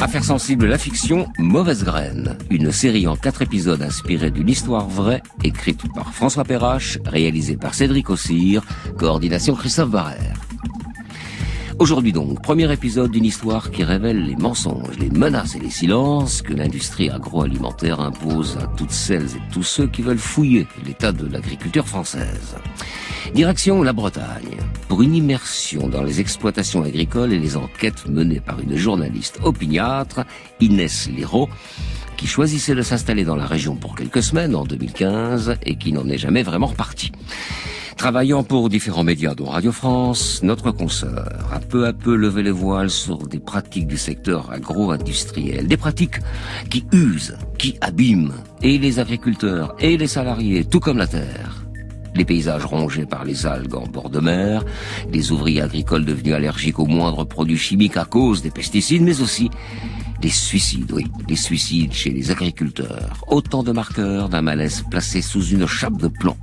Affaires sensibles, la fiction, Mauvaise graine. Une série en 4 épisodes inspirée d'une histoire vraie, écrite par François Perrache, réalisée par Cédric Ossire, coordination Christophe Barrère. Aujourd'hui donc, premier épisode d'une histoire qui révèle les mensonges, les menaces et les silences que l'industrie agroalimentaire impose à toutes celles et tous ceux qui veulent fouiller l'état de l'agriculture française. Direction la Bretagne, pour une immersion dans les exploitations agricoles et les enquêtes menées par une journaliste opiniâtre, Inès Léraud, qui choisissait de s'installer dans la région pour quelques semaines en 2015 et qui n'en est jamais vraiment repartie. Travaillant pour différents médias dont Radio France, notre consoeur a peu à peu levé les voiles sur des pratiques du secteur agro-industriel. Des pratiques qui usent, qui abîment, et les agriculteurs et les salariés, tout comme la terre. Les paysages rongés par les algues en bord de mer, les ouvriers agricoles devenus allergiques aux moindres produits chimiques à cause des pesticides, mais aussi les suicides, oui, les suicides chez les agriculteurs. Autant de marqueurs d'un malaise placé sous une chape de plomb.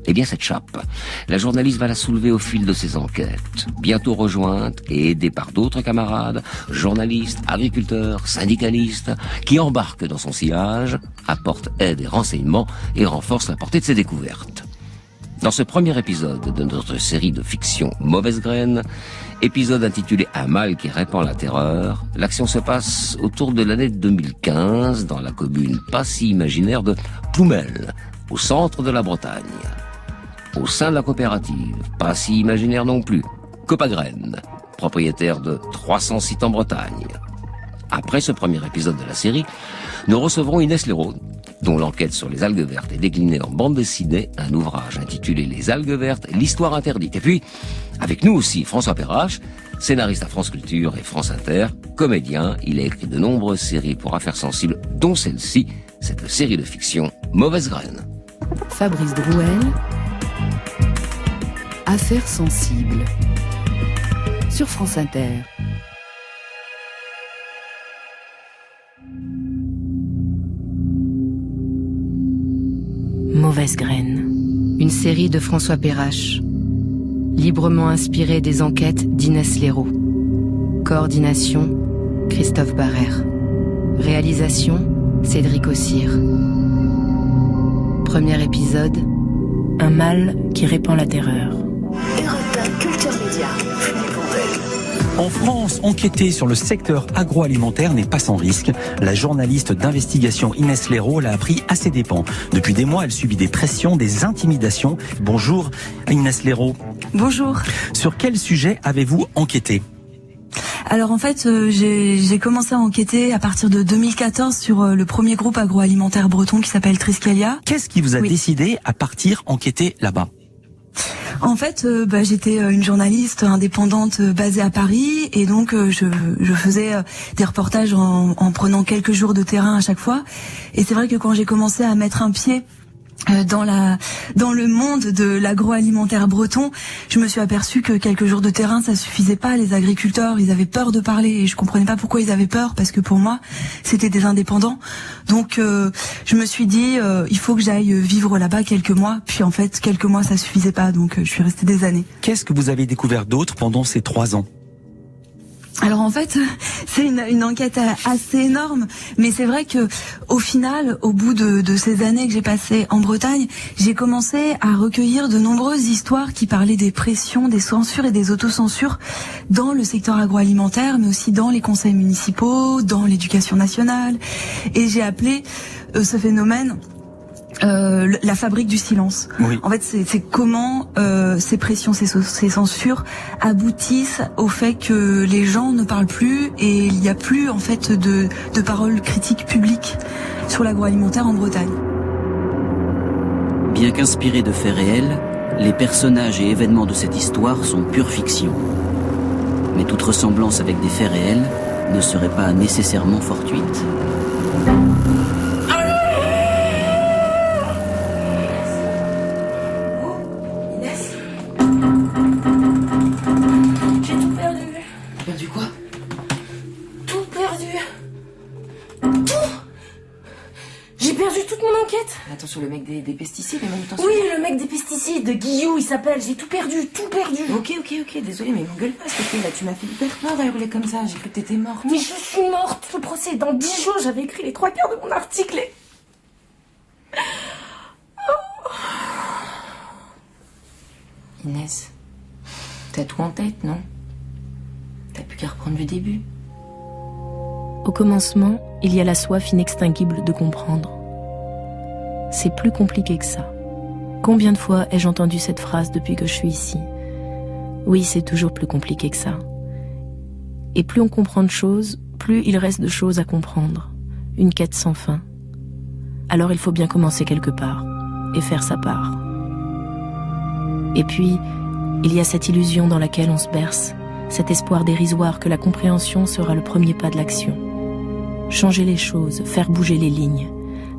Eh bien, cette chape, la journaliste va la soulever au fil de ses enquêtes. Bientôt rejointe et aidée par d'autres camarades, journalistes, agriculteurs, syndicalistes, qui embarquent dans son sillage, apportent aide et renseignements et renforcent la portée de ses découvertes. Dans ce premier épisode de notre série de fiction Mauvaise graine, épisode intitulé Un mal qui répand la terreur, l'action se passe autour de l'année 2015 dans la commune pas si imaginaire de Ploumel, au centre de la Bretagne. Au sein de la coopérative, pas si imaginaire non plus, Copagraine, propriétaire de 300 sites en Bretagne. Après ce premier épisode de la série, nous recevrons Inès Léraud, dont l'enquête sur les algues vertes est déclinée en bande dessinée, un ouvrage intitulé Les algues vertes, l'histoire interdite. Et puis, avec nous aussi, François Perrache, scénariste à France Culture et France Inter, comédien, il a écrit de nombreuses séries pour Affaires sensibles, dont celle-ci, cette série de fiction Mauvaise graine. Fabrice Drouel, Affaires sensibles, sur France Inter. Mauvaise graine, une série de François Perrache, librement inspirée des enquêtes d'Inès Léraud. Coordination, Christophe Barrère. Réalisation, Cédric Ossire. Premier épisode, un mal qui répand la terreur. Culture Média. En France, enquêter sur le secteur agroalimentaire n'est pas sans risque. La journaliste d'investigation Inès Léraud l'a appris à ses dépens. Depuis des mois, elle subit des pressions, des intimidations. Bonjour Inès Léraud. Bonjour. Sur quel sujet avez-vous enquêté ? Alors en fait, j'ai commencé à enquêter à partir de 2014 sur le premier groupe agroalimentaire breton qui s'appelle Triskalia. Qu'est-ce qui vous a décidé à partir enquêter là-bas ? En fait, j'étais une journaliste indépendante basée à Paris et donc je faisais des reportages en prenant quelques jours de terrain à chaque fois. Et c'est vrai que quand j'ai commencé à mettre un pied dans le monde de l'agroalimentaire breton, je me suis aperçue que quelques jours de terrain ça suffisait pas. Les agriculteurs, ils avaient peur de parler et je comprenais pas pourquoi ils avaient peur, parce que pour moi c'était des indépendants. Donc je me suis dit il faut que j'aille vivre là-bas quelques mois. Puis en fait quelques mois ça suffisait pas, donc je suis restée des années. Qu'est-ce que vous avez découvert d'autre pendant ces 3 ans ? Alors en fait, c'est une enquête assez énorme, mais c'est vrai que au final, au bout de ces années que j'ai passées en Bretagne, j'ai commencé à recueillir de nombreuses histoires qui parlaient des pressions, des censures et des autocensures dans le secteur agroalimentaire, mais aussi dans les conseils municipaux, dans l'éducation nationale. Et j'ai appelé ce phénomène la fabrique du silence. Oui. En fait, c'est comment ces pressions, ces censures aboutissent au fait que les gens ne parlent plus et il n'y a plus en fait de paroles critiques publiques sur l'agroalimentaire en Bretagne. Bien qu'inspirés de faits réels, les personnages et événements de cette histoire sont pure fiction. Mais toute ressemblance avec des faits réels ne serait pas nécessairement fortuite. le mec des pesticides, les manutentiels. Oui, le mec des pesticides, Guillou, il s'appelle, j'ai tout perdu. Ok, désolé, mais m'engueule pas, s'il te plaît, là, tu m'as fait hyper peur à hurler comme ça, j'ai cru que t'étais morte. Mais je suis morte, le procès est dans 10 jours, j'avais écrit les 3 quarts de mon article et... Inès, t'as tout en tête, non? T'as plus qu'à reprendre du début. Au commencement, il y a la soif inextinguible de comprendre. C'est plus compliqué que ça. Combien de fois ai-je entendu cette phrase depuis que je suis ici? Oui, c'est toujours plus compliqué que ça. Et plus on comprend de choses, plus il reste de choses à comprendre. Une quête sans fin. Alors il faut bien commencer quelque part, et faire sa part. Et puis, il y a cette illusion dans laquelle on se berce, cet espoir dérisoire que la compréhension sera le premier pas de l'action. Changer les choses, faire bouger les lignes,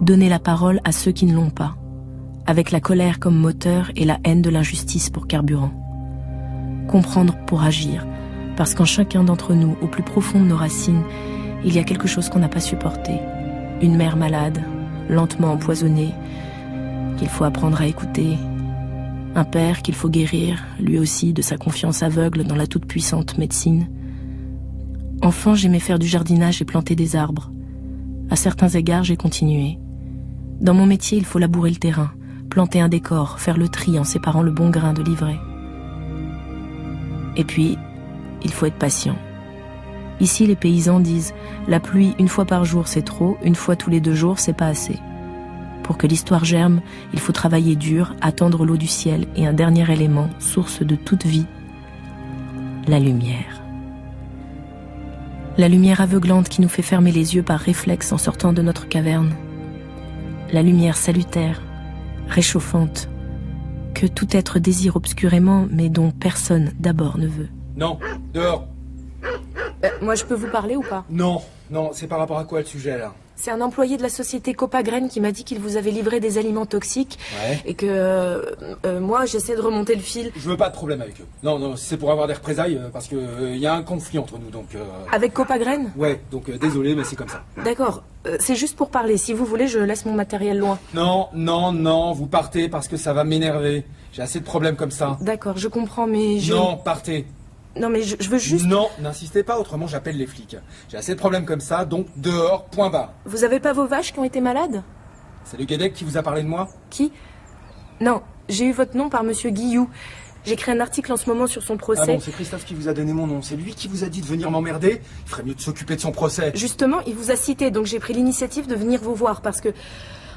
donner la parole à ceux qui ne l'ont pas, avec la colère comme moteur et la haine de l'injustice pour carburant. Comprendre pour agir, parce qu'en chacun d'entre nous, au plus profond de nos racines, il y a quelque chose qu'on n'a pas supporté. Une mère malade, lentement empoisonnée, qu'il faut apprendre à écouter. Un père qu'il faut guérir, lui aussi, de sa confiance aveugle dans la toute-puissante médecine. Enfant, j'aimais faire du jardinage et planter des arbres. À certains égards, j'ai continué. Dans mon métier, il faut labourer le terrain, planter un décor, faire le tri en séparant le bon grain de l'ivraie. Et puis, il faut être patient. Ici, les paysans disent « La pluie, 1 fois par jour, c'est trop, 1 fois tous les 2 jours, c'est pas assez ». Pour que l'histoire germe, il faut travailler dur, attendre l'eau du ciel et un dernier élément, source de toute vie, la lumière. La lumière aveuglante qui nous fait fermer les yeux par réflexe en sortant de notre caverne. La lumière salutaire, réchauffante, que tout être désire obscurément, mais dont personne d'abord ne veut. Non, dehors. Moi, je peux vous parler ou pas? Non, c'est par rapport à quoi le sujet là? C'est un employé de la société Copagraine qui m'a dit qu'il vous avait livré des aliments toxiques. Ouais. Et que moi, j'essaie de remonter le fil. Je veux pas de problème avec eux. Non, c'est pour avoir des représailles parce que y a un conflit entre nous donc... Avec Copagraine? Ouais, donc désolé mais c'est comme ça. D'accord, c'est juste pour parler. Si vous voulez, je laisse mon matériel loin. Non, vous partez parce que ça va m'énerver. J'ai assez de problèmes comme ça. D'accord, je comprends mais je... Non, partez. Non mais je veux juste... Non, n'insistez pas, autrement j'appelle les flics. J'ai assez de problèmes comme ça, donc dehors, point barre. Vous avez pas vos vaches qui ont été malades? C'est le Guédec qui vous a parlé de moi? Qui? Non, j'ai eu votre nom par monsieur Guillou. J'écris un article en ce moment sur son procès. Ah bon, c'est Christophe qui vous a donné mon nom. C'est lui qui vous a dit de venir m'emmerder. Il ferait mieux de s'occuper de son procès. Justement, il vous a cité, donc j'ai pris l'initiative de venir vous voir parce que...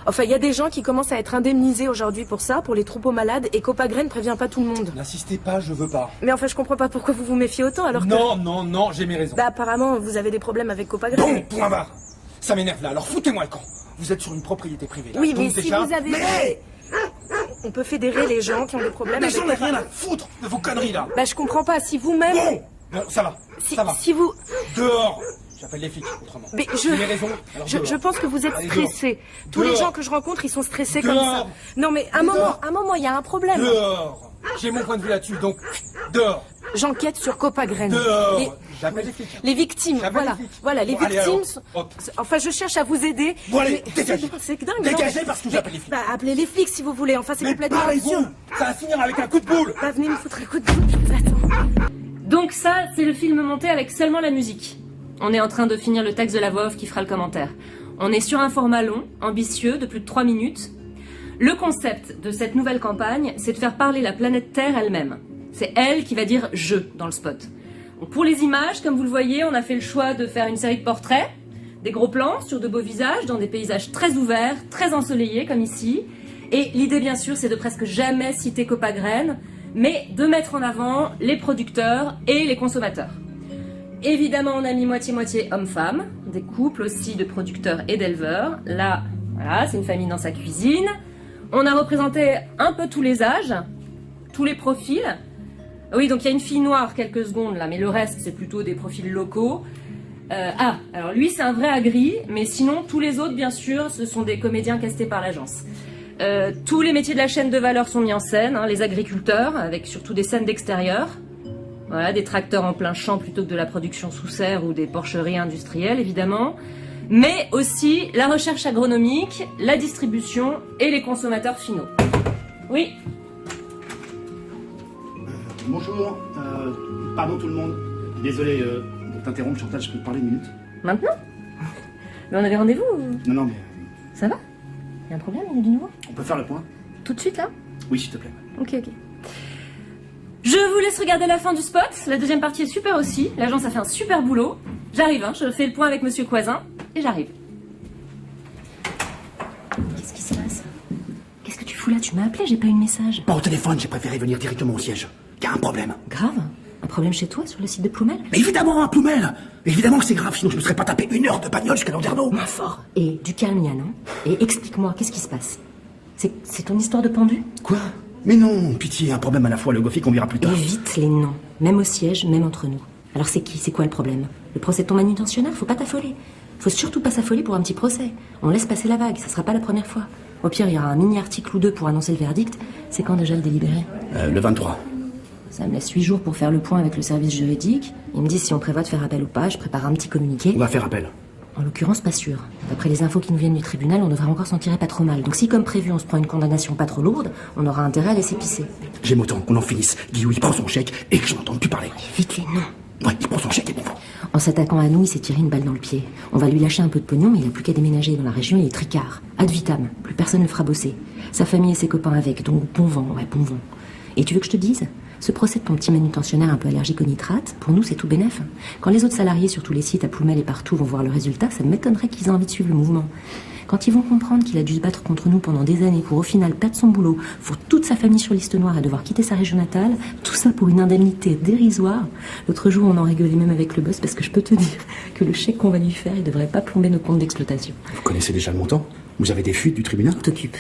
Enfin, il y a des gens qui commencent à être indemnisés aujourd'hui pour ça, pour les troupeaux malades, et Copagraine prévient pas tout le monde. N'insistez pas, je veux pas. Mais enfin, je comprends pas pourquoi vous vous méfiez autant alors que... Non, j'ai mes raisons. Bah apparemment, vous avez des problèmes avec Copagraine. Bon, point barre. Ça m'énerve là, alors foutez-moi le camp. Vous êtes sur une propriété privée là. Oui, donc mais déjà... si vous avez... Mais... On peut fédérer les gens qui ont des problèmes Mais avec... j'en ai rien à foutre de vos conneries là. Bah je comprends pas, si vous-même... Bon, ça va, ça va. Si vous... Dehors. J'appelle les flics, autrement. Mais J'ai mes raisons, alors je pense que vous êtes Allez, stressé. Tous les gens que je rencontre, ils sont stressés comme ça. Dehors. Non mais un moment, il y a un problème. Dehors. J'ai mon point de vue là-dessus, donc dehors. J'enquête sur Copagraine. Dehors. J'appelle les flics. Les victimes, J'appelle les flics. voilà, les Bon, allez, victimes. alors, hop. Enfin, je cherche à vous aider. Bon, allez, mais dégagez. c'est dingue. Dégagez non parce que j'appelle les flics. Bah, appelez les flics si vous voulez. Enfin, c'est Mais complètement parlez-vous. absurde. Ça va finir avec un coup de boule. Bah, venez me foutre un coup de boule. Je vous attends. Donc ça, c'est le film monté avec seulement la musique. On est en train de finir le texte de la voix off qui fera le commentaire. On est sur un format long, ambitieux, de plus de 3 minutes. Le concept de cette nouvelle campagne, c'est de faire parler la planète Terre elle-même. C'est elle qui va dire « je » dans le spot. Donc pour les images, comme vous le voyez, on a fait le choix de faire une série de portraits, des gros plans sur de beaux visages, dans des paysages très ouverts, très ensoleillés comme ici. Et l'idée bien sûr, c'est de presque jamais citer Copagraine, mais de mettre en avant les producteurs et les consommateurs. Évidemment, on a mis moitié-moitié hommes-femmes, des couples aussi de producteurs et d'éleveurs. Là, voilà, c'est une famille dans sa cuisine. On a représenté un peu tous les âges, tous les profils. Oui, donc il y a une fille noire quelques secondes là, mais le reste, c'est plutôt des profils locaux. Alors lui, c'est un vrai agri, mais sinon, tous les autres, bien sûr, ce sont des comédiens castés par l'agence. Tous les métiers de la chaîne de valeur sont mis en scène, hein, les agriculteurs, avec surtout des scènes d'extérieur. Voilà, des tracteurs en plein champ plutôt que de la production sous serre ou des porcheries industrielles, évidemment. mais aussi la recherche agronomique, la distribution et les consommateurs finaux. Oui. Bonjour, pardon tout le monde. Désolé pour t'interrompre, Chantal, je peux te parler une minute? Maintenant? Mais on avait rendez-vous ou... Non, mais... Ça va? Y a un problème, il y a du nouveau? On peut faire le point? Tout de suite là? Oui, s'il te plaît. Ok. Je vous laisse regarder la fin du spot, la deuxième partie est super aussi, l'agence a fait un super boulot. J'arrive, hein, je fais le point avec Monsieur Coisin, et j'arrive. Qu'est-ce qui se passe? Qu'est-ce que tu fous là? Tu m'as appelé, j'ai pas eu de message. Pas au téléphone, j'ai préféré venir directement au siège. Y a un problème. Grave? Un problème chez toi, sur le site de Ploumel? Mais évidemment, un Ploumel. Évidemment que c'est grave, sinon je me serais pas tapé 1 heure de bagnole jusqu'à Landerneau. Moins fort. Et du calme, Yann, hein. Et explique-moi, qu'est-ce qui se passe? C'est ton histoire de pendu? Quoi? Mais non, pitié, un problème à la fois, le Gothic, on verra plus tard. Évite les noms, même au siège, même entre nous. Alors c'est qui? C'est quoi le problème? Le procès de ton manutentionnaire? Faut pas t'affoler. Faut surtout pas s'affoler pour un petit procès. On laisse passer la vague, ça sera pas la première fois. Au pire, il y aura un mini-article ou 2 pour annoncer le verdict. C'est quand déjà le délibéré? Le 23. Ça me laisse 8 jours pour faire le point avec le service juridique. Ils me disent si on prévoit de faire appel ou pas, je prépare un petit communiqué. On va faire appel. En l'occurrence, pas sûr. D'après les infos qui nous viennent du tribunal, on devrait encore s'en tirer pas trop mal. Donc si, comme prévu, on se prend une condamnation pas trop lourde, on aura intérêt à laisser pisser. J'aime autant qu'on en finisse. Guillaume, il prend son chèque et que je n'entende plus parler. Évite les noms. Ouais, il prend son chèque et bon. En s'attaquant à nous, il s'est tiré une balle dans le pied. On va lui lâcher un peu de pognon, mais il a plus qu'à déménager dans la région, il est tricard. Ad vitam, plus personne ne le fera bosser. Sa famille et ses copains avec, donc bon vent, ouais, bon vent. Et tu veux que je te dise? Ce procès de ton petit manutentionnaire un peu allergique au nitrate, pour nous c'est tout bénef. Quand les autres salariés sur tous les sites à Ploumel et partout vont voir le résultat, ça m'étonnerait qu'ils aient envie de suivre le mouvement. Quand ils vont comprendre qu'il a dû se battre contre nous pendant des années pour au final perdre son boulot, foutre toute sa famille sur liste noire et devoir quitter sa région natale, tout ça pour une indemnité dérisoire. L'autre jour on en rigolait même avec le boss parce que je peux te dire que le chèque qu'on va lui faire, il devrait pas plomber nos comptes d'exploitation. Vous connaissez déjà le montant? Vous avez des fuites du tribunal? T'occupe.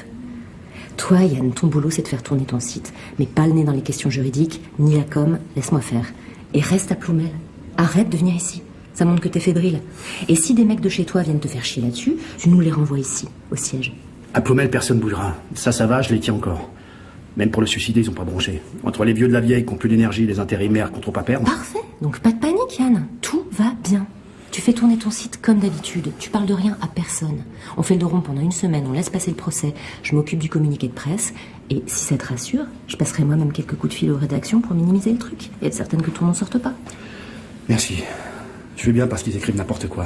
Toi, Yann, ton boulot, c'est de faire tourner ton site. Mais pas le nez dans les questions juridiques, ni la com, laisse-moi faire. Et reste à Ploumel. Arrête de venir ici. Ça montre que t'es fébrile. Et si des mecs de chez toi viennent te faire chier là-dessus, tu nous les renvoies ici, au siège. À Ploumel, personne bougera. Ça va, je les tiens encore. Même pour le suicider, ils ont pas bronché. Entre les vieux de la vieille qui ont plus d'énergie et les intérimaires qu'on trop pas perdre. Parfait. Donc pas de panique, Yann. Tout va bien. Tu fais tourner ton site comme d'habitude. Tu parles de rien à personne. On fait le dos rond pendant 1 semaine, on laisse passer le procès. Je m'occupe du communiqué de presse. Et si ça te rassure, je passerai moi-même quelques coups de fil aux rédactions pour minimiser le truc. Et être certaine que tout le monde sorte pas. Merci. Je vais bien parce qu'ils écrivent n'importe quoi.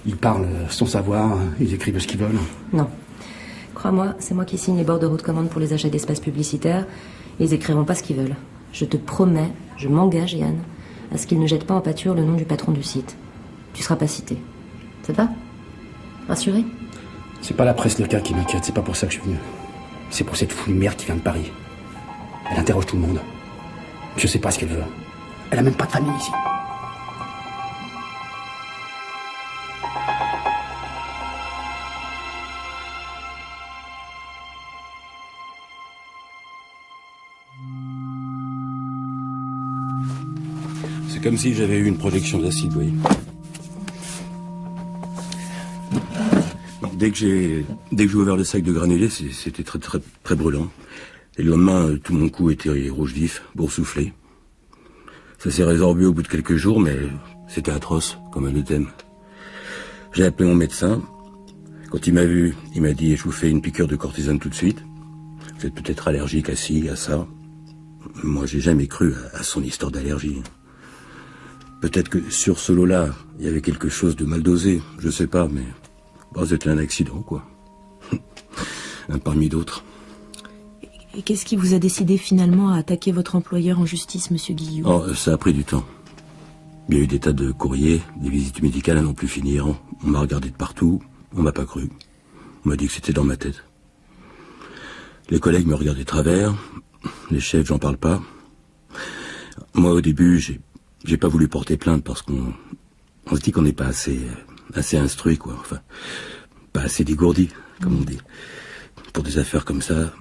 Ils parlent sans savoir, ils écrivent ce qu'ils veulent. Non. Crois-moi, c'est moi qui signe les bordereaux de commande pour les achats d'espaces publicitaires. Ils écriront pas ce qu'ils veulent. Je te promets, je m'engage, Yann, à ce qu'ils ne jettent pas en pâture le nom du patron du site. Tu seras pas cité. Ça te va? Rassuré? C'est pas la presse locale qui m'inquiète, c'est pas pour ça que je suis venu. C'est pour cette foule merde qui vient de Paris. Elle interroge tout le monde. Je sais pas ce qu'elle veut. Elle a même pas de famille ici. C'est comme si j'avais eu une projection d'acide, vous voyez. Dès que j'ai ouvert le sac de granulés, c'était très brûlant. Et le lendemain, tout mon cou était rouge vif, boursouflé. Ça s'est résorbé au bout de quelques jours, mais c'était atroce, comme un œdème. J'ai appelé mon médecin. Quand il m'a vu, il m'a dit « Je vous fais une piqûre de cortisone tout de suite. Vous êtes peut-être allergique à ci, à ça. » Moi, j'ai jamais cru à son histoire d'allergie. Peut-être que sur ce lot-là, il y avait quelque chose de mal dosé, je sais pas, mais... Bon, c'était un accident, quoi. Un parmi d'autres. Et qu'est-ce qui vous a décidé finalement à attaquer votre employeur en justice, monsieur Guillou? Oh, ça a pris du temps. Il y a eu des tas de courriers, des visites médicales à n'en plus finir. On m'a regardé de partout, on m'a pas cru. On m'a dit que c'était dans ma tête. Les collègues me regardaient de travers, les chefs, j'en parle pas. Moi, au début, j'ai pas voulu porter plainte parce qu'on se dit qu'on n'est pas assez instruit, quoi. Enfin, pas assez dégourdi, comme on dit, pour des affaires comme ça.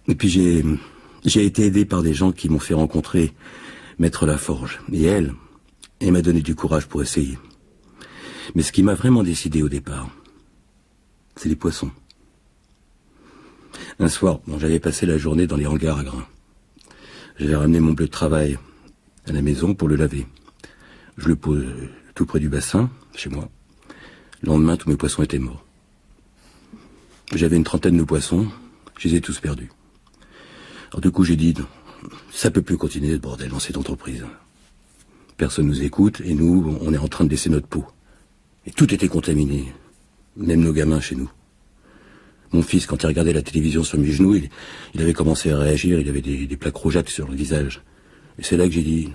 Et puis j'ai été aidé par des gens qui m'ont fait rencontrer Maître Laforge. Et elle m'a donné du courage pour essayer. Mais ce qui m'a vraiment décidé au départ, c'est les poissons. Un soir, j'avais passé la journée dans les hangars à grains. J'avais ramené mon bleu de travail à la maison pour le laver. Je le pose tout près du bassin, chez moi. Le lendemain, tous mes poissons étaient morts. J'avais une trentaine de poissons, je les ai tous perdus. Alors du coup, j'ai dit, ça peut plus continuer ce bordel dans cette entreprise. Personne nous écoute et nous, on est en train de laisser notre peau. Et tout était contaminé, même nos gamins chez nous. Mon fils, quand il regardait la télévision sur mes genoux, il avait commencé à réagir, il avait des plaques rougeâtres sur le visage. Et c'est là que j'ai dit,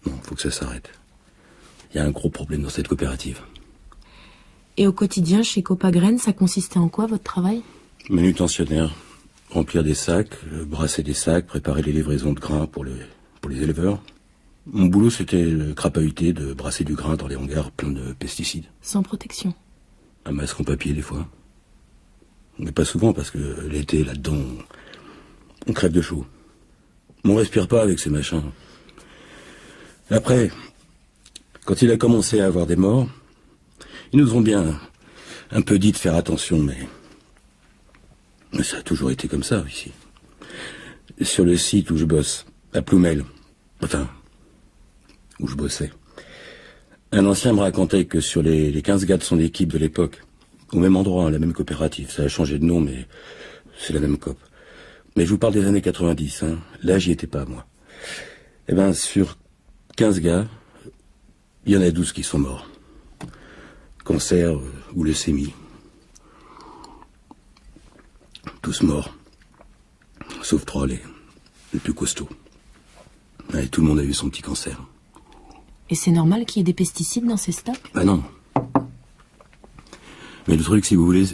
non, faut que ça s'arrête. Il y a un gros problème dans cette coopérative. Et au quotidien, chez Copagraine, ça consistait en quoi, votre travail? Manutentionnaire, remplir des sacs, brasser des sacs, préparer les livraisons de grains pour les éleveurs. Mon boulot, c'était crapahuter, de brasser du grain dans les hangars pleins de pesticides. Sans protection? Un masque en papier, des fois. Mais pas souvent, parce que l'été, là-dedans, on crève de chaud. Mais on respire pas avec ces machins. Après, quand il a commencé à avoir des morts, ils nous ont bien un peu dit de faire attention, mais ça a toujours été comme ça, ici. Sur le site où je bosse, à Ploumel, enfin, où je bossais, un ancien me racontait que sur les 15 gars de son équipe de l'époque, au même endroit, la même coopérative, ça a changé de nom, mais c'est la même coop. Mais je vous parle des années 90, hein. Là, j'y étais pas, moi. Eh ben, sur 15 gars, il y en a 12 qui sont morts. Cancer ou leucémie. Tous morts. Sauf 3, les plus costauds. Et tout le monde a eu son petit cancer. Et c'est normal qu'il y ait des pesticides dans ces stocks? Bah non. Mais le truc, si vous voulez,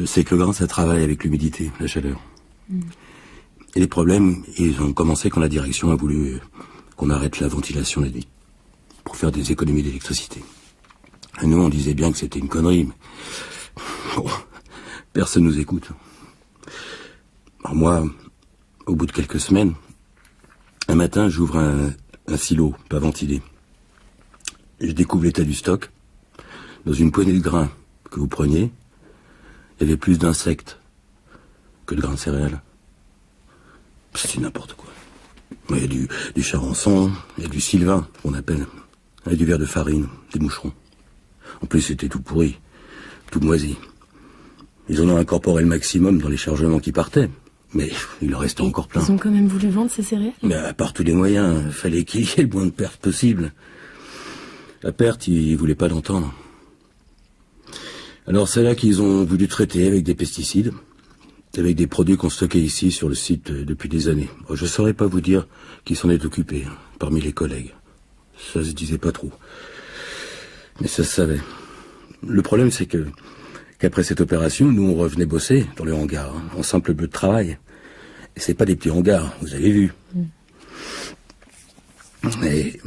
c'est que le grain, ça travaille avec l'humidité, la chaleur. Et les problèmes, ils ont commencé quand la direction a voulu qu'on arrête la ventilation la nuit, pour faire des économies d'électricité. Et nous, on disait bien que c'était une connerie, mais bon, personne nous écoute. Alors moi, au bout de quelques semaines, un matin, j'ouvre un silo, pas ventilé. Et je découvre l'état du stock. Dans une poignée de grains que vous preniez, il y avait plus d'insectes que de grains de céréales. C'est n'importe quoi. Il y a du charançon, il y a du sylvain, qu'on appelle. Il y a du verre de farine, des moucherons. En plus, c'était tout pourri, tout moisi. Ils en ont incorporé le maximum dans les chargements qui partaient. Mais il en restait encore plein. Ils ont quand même voulu vendre ces céréales? Mais par tous les moyens, il fallait qu'il y ait le moins de pertes possible. La perte, ils voulaient pas l'entendre. Alors c'est là qu'ils ont voulu traiter avec des pesticides, avec des produits qu'on stockait ici sur le site depuis des années. Je ne saurais pas vous dire qui s'en est occupé, parmi les collègues. Ça se disait pas trop. Mais ça se savait. Le problème, c'est qu'après cette opération, nous, on revenait bosser dans le hangar, en simple bleu de travail. Et c'est pas des petits hangars, vous avez vu. Et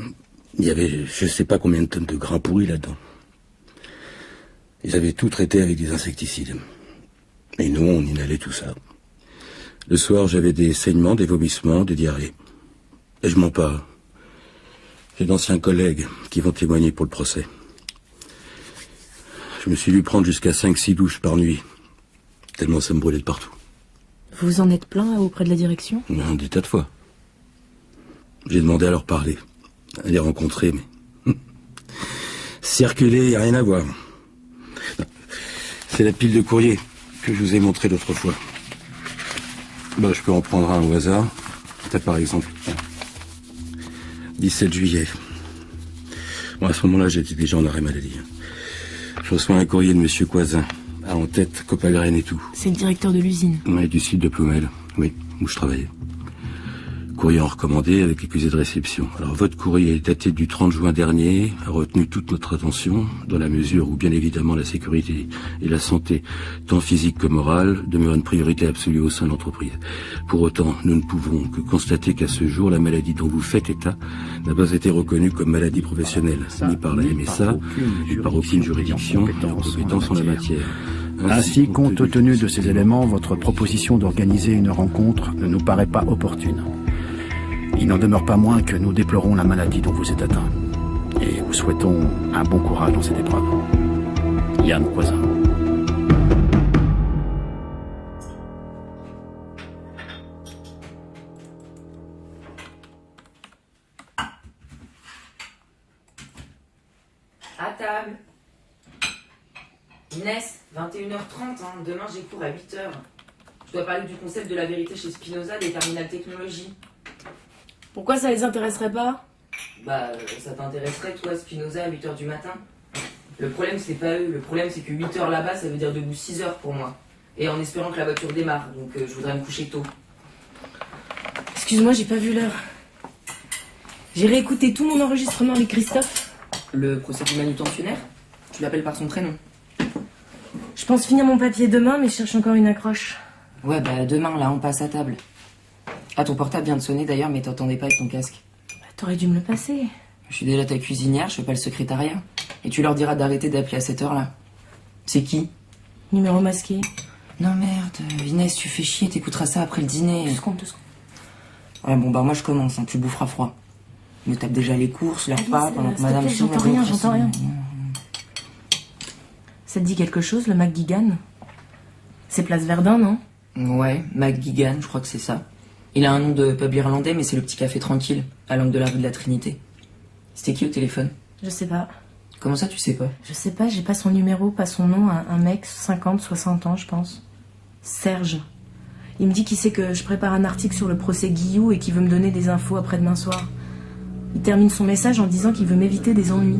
il y avait, je sais pas combien de tonnes de grains pourris là-dedans. Ils avaient tout traité avec des insecticides. Et nous, on inhalait tout ça. Le soir, j'avais des saignements, des vomissements, des diarrhées. Et je mens pas. J'ai d'anciens collègues qui vont témoigner pour le procès. Je me suis vu prendre jusqu'à 5-6 douches par nuit, tellement ça me brûlait de partout. Vous en êtes plaint auprès de la direction? Des tas de fois. J'ai demandé à leur parler, à les rencontrer, mais... Circuler, rien à voir. C'est la pile de courrier que je vous ai montré l'autre fois. Bah, je peux en prendre un au hasard. T'as par exemple 17 juillet. Bon, à ce moment-là, j'étais déjà en arrêt maladie. Je reçois un courrier de monsieur Coisin, à en tête, Copagraine et tout. C'est le directeur de l'usine. Oui, du site de Ploumel, oui, où je travaillais. Courrier en recommandé avec accusé de réception. Alors, votre courrier est daté du 30 juin dernier, a retenu toute notre attention, dans la mesure où, bien évidemment, la sécurité et la santé, tant physique que morale, demeurent une priorité absolue au sein de l'entreprise. Pour autant, nous ne pouvons que constater qu'à ce jour, la maladie dont vous faites état n'a pas été reconnue comme maladie professionnelle, ni par la MSA, ni par aucune juridiction compétence en la matière. Ainsi, compte tenu de ces éléments, votre proposition d'organiser une rencontre ne nous paraît pas opportune. Il n'en demeure pas moins que nous déplorons la maladie dont vous êtes atteint. Et vous souhaitons un bon courage dans cette épreuve. Yann Coisin. À table. Inès, 21h30, demain j'ai cours à 8h. Je dois parler du concept de la vérité chez Spinoza des terminales technologie. Pourquoi ça les intéresserait pas? Ça t'intéresserait, toi, Spinoza, à 8h du matin? Le problème, c'est pas eux. Le problème, c'est que 8h là-bas, ça veut dire debout 6h pour moi. Et en espérant que la voiture démarre, donc je voudrais me coucher tôt. Excuse-moi, j'ai pas vu l'heure. J'ai réécouté tout mon enregistrement avec Christophe. Le procès du manutentionnaire? Tu l'appelles par son prénom. Je pense finir mon papier demain, mais je cherche encore une accroche. Ouais, demain, là, on passe à table. Ah, ton portable vient de sonner d'ailleurs, mais t'entendais pas avec ton casque. T'aurais dû me le passer. Je suis déjà ta cuisinière, je fais pas le secrétariat. Et tu leur diras d'arrêter d'appeler à cette heure-là. C'est qui? Numéro masqué. Non merde, Inès, tu fais chier, t'écouteras ça après le dîner. 2 secondes. Ouais, moi je commence, tu boufferas froid. Je me tape déjà les courses, les repas, pendant que madame... J'entends rien. Ça te dit quelque chose, le McGuigan? C'est Place Verdun, non? Ouais, McGuigan, je crois que c'est ça. Il a un nom de pub irlandais, mais c'est le petit café tranquille, à l'angle de la rue de la Trinité. C'était qui au téléphone? Je sais pas. Comment ça, tu sais pas? Je sais pas, j'ai pas son numéro, pas son nom, un mec, 50, 60 ans, je pense. Serge. Il me dit qu'il sait que je prépare un article sur le procès Guillou et qu'il veut me donner des infos après-demain soir. Il termine son message en disant qu'il veut m'éviter des ennuis.